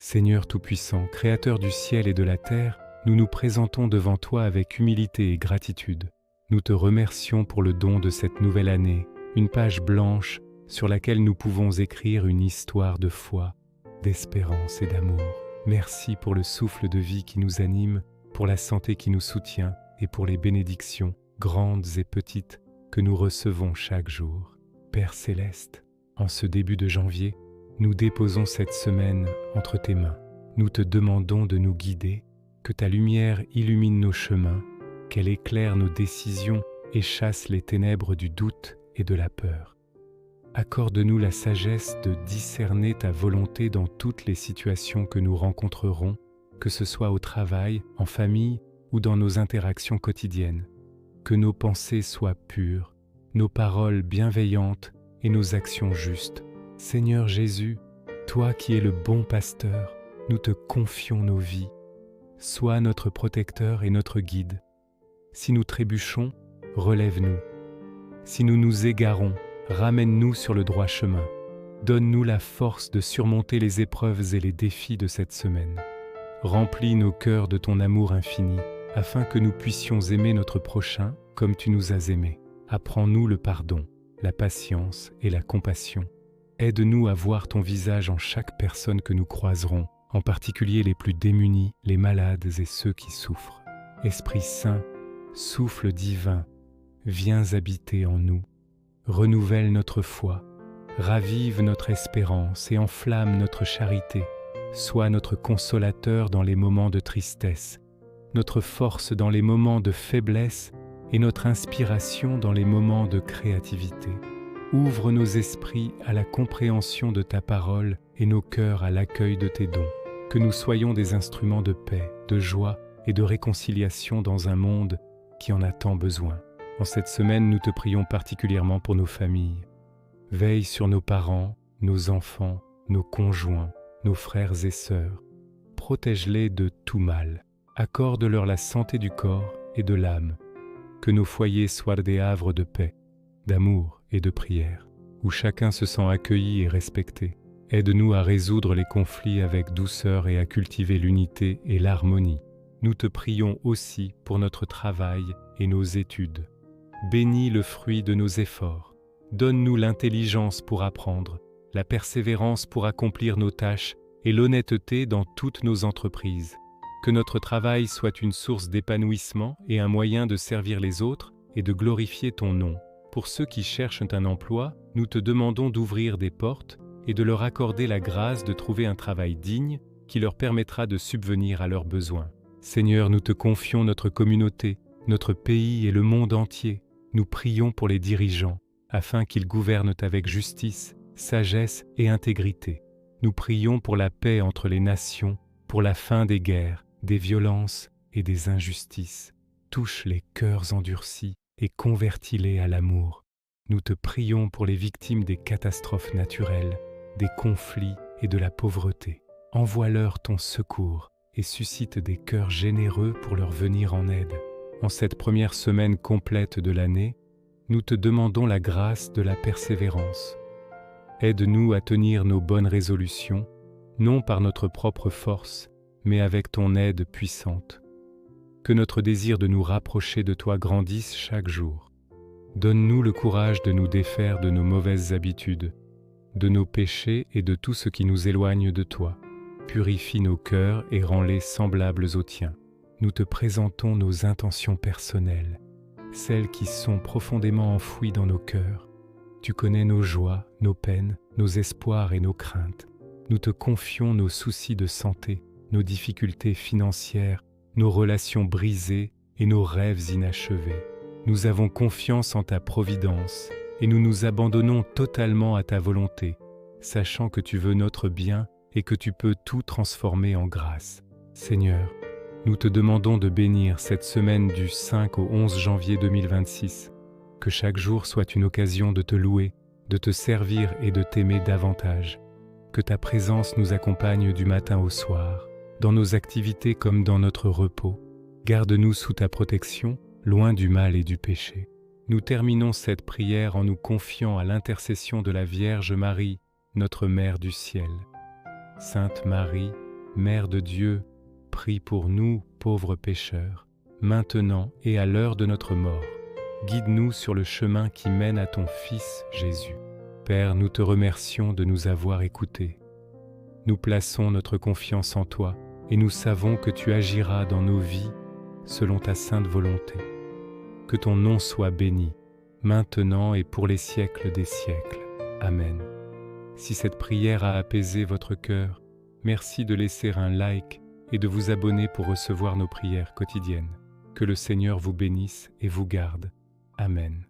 Seigneur Tout-Puissant, Créateur du ciel et de la terre, nous nous présentons devant toi avec humilité et gratitude. Nous te remercions pour le don de cette nouvelle année, une page blanche sur laquelle nous pouvons écrire une histoire de foi, d'espérance et d'amour. Merci pour le souffle de vie qui nous anime, pour la santé qui nous soutient et pour les bénédictions, grandes et petites, que nous recevons chaque jour. Père Céleste, en ce début de janvier, nous déposons cette semaine entre tes mains. Nous te demandons de nous guider, que ta lumière illumine nos chemins, qu'elle éclaire nos décisions et chasse les ténèbres du doute et de la peur. Accorde-nous la sagesse de discerner ta volonté dans toutes les situations que nous rencontrerons, que ce soit au travail, en famille ou dans nos interactions quotidiennes. Que nos pensées soient pures, nos paroles bienveillantes et nos actions justes. Seigneur Jésus, toi qui es le bon pasteur, nous te confions nos vies. Sois notre protecteur et notre guide. Si nous trébuchons, relève-nous. Si nous nous égarons, ramène-nous sur le droit chemin. Donne-nous la force de surmonter les épreuves et les défis de cette semaine. Remplis nos cœurs de ton amour infini, afin que nous puissions aimer notre prochain comme tu nous as aimés. Apprends-nous le pardon, la patience et la compassion. Aide-nous à voir ton visage en chaque personne que nous croiserons, en particulier les plus démunis, les malades et ceux qui souffrent. Esprit Saint, souffle divin, viens habiter en nous. Renouvelle notre foi, ravive notre espérance et enflamme notre charité. Sois notre consolateur dans les moments de tristesse, notre force dans les moments de faiblesse et notre inspiration dans les moments de créativité. Ouvre nos esprits à la compréhension de ta parole et nos cœurs à l'accueil de tes dons. Que nous soyons des instruments de paix, de joie et de réconciliation dans un monde qui en a tant besoin. En cette semaine, nous te prions particulièrement pour nos familles. Veille sur nos parents, nos enfants, nos conjoints, nos frères et sœurs. Protège-les de tout mal. Accorde-leur la santé du corps et de l'âme. Que nos foyers soient des havres de paix, d'amour et de prière, où chacun se sent accueilli et respecté. Aide-nous à résoudre les conflits avec douceur et à cultiver l'unité et l'harmonie. Nous te prions aussi pour notre travail et nos études. Bénis le fruit de nos efforts. Donne-nous l'intelligence pour apprendre, la persévérance pour accomplir nos tâches et l'honnêteté dans toutes nos entreprises. Que notre travail soit une source d'épanouissement et un moyen de servir les autres et de glorifier ton nom. Pour ceux qui cherchent un emploi, nous te demandons d'ouvrir des portes et de leur accorder la grâce de trouver un travail digne qui leur permettra de subvenir à leurs besoins. Seigneur, nous te confions notre communauté, notre pays et le monde entier. Nous prions pour les dirigeants, afin qu'ils gouvernent avec justice, sagesse et intégrité. Nous prions pour la paix entre les nations, pour la fin des guerres, des violences et des injustices. Touche les cœurs endurcis et convertis-les à l'amour. Nous te prions pour les victimes des catastrophes naturelles, des conflits et de la pauvreté. Envoie-leur ton secours et suscite des cœurs généreux pour leur venir en aide. En cette première semaine complète de l'année, nous te demandons la grâce de la persévérance. Aide-nous à tenir nos bonnes résolutions, non par notre propre force, mais avec ton aide puissante. Que notre désir de nous rapprocher de toi grandisse chaque jour. Donne-nous le courage de nous défaire de nos mauvaises habitudes, de nos péchés et de tout ce qui nous éloigne de toi. Purifie nos cœurs et rends-les semblables aux tiens. Nous te présentons nos intentions personnelles, celles qui sont profondément enfouies dans nos cœurs. Tu connais nos joies, nos peines, nos espoirs et nos craintes. Nous te confions nos soucis de santé, nos difficultés financières, nos relations brisées et nos rêves inachevés. Nous avons confiance en ta providence et nous nous abandonnons totalement à ta volonté, sachant que tu veux notre bien et que tu peux tout transformer en grâce. Seigneur, nous te demandons de bénir cette semaine du 5 au 11 janvier 2026, que chaque jour soit une occasion de te louer, de te servir et de t'aimer davantage. Que ta présence nous accompagne du matin au soir, dans nos activités comme dans notre repos. Garde-nous sous ta protection, loin du mal et du péché. Nous terminons cette prière en nous confiant à l'intercession de la Vierge Marie, notre Mère du ciel. Sainte Marie, Mère de Dieu, prie pour nous, pauvres pécheurs, maintenant et à l'heure de notre mort. Guide-nous sur le chemin qui mène à ton Fils Jésus. Père, nous te remercions de nous avoir écoutés. Nous plaçons notre confiance en toi et nous savons que tu agiras dans nos vies selon ta sainte volonté. Que ton nom soit béni, maintenant et pour les siècles des siècles. Amen. Si cette prière a apaisé votre cœur, merci de laisser un like et de vous abonner pour recevoir nos prières quotidiennes. Que le Seigneur vous bénisse et vous garde. Amen.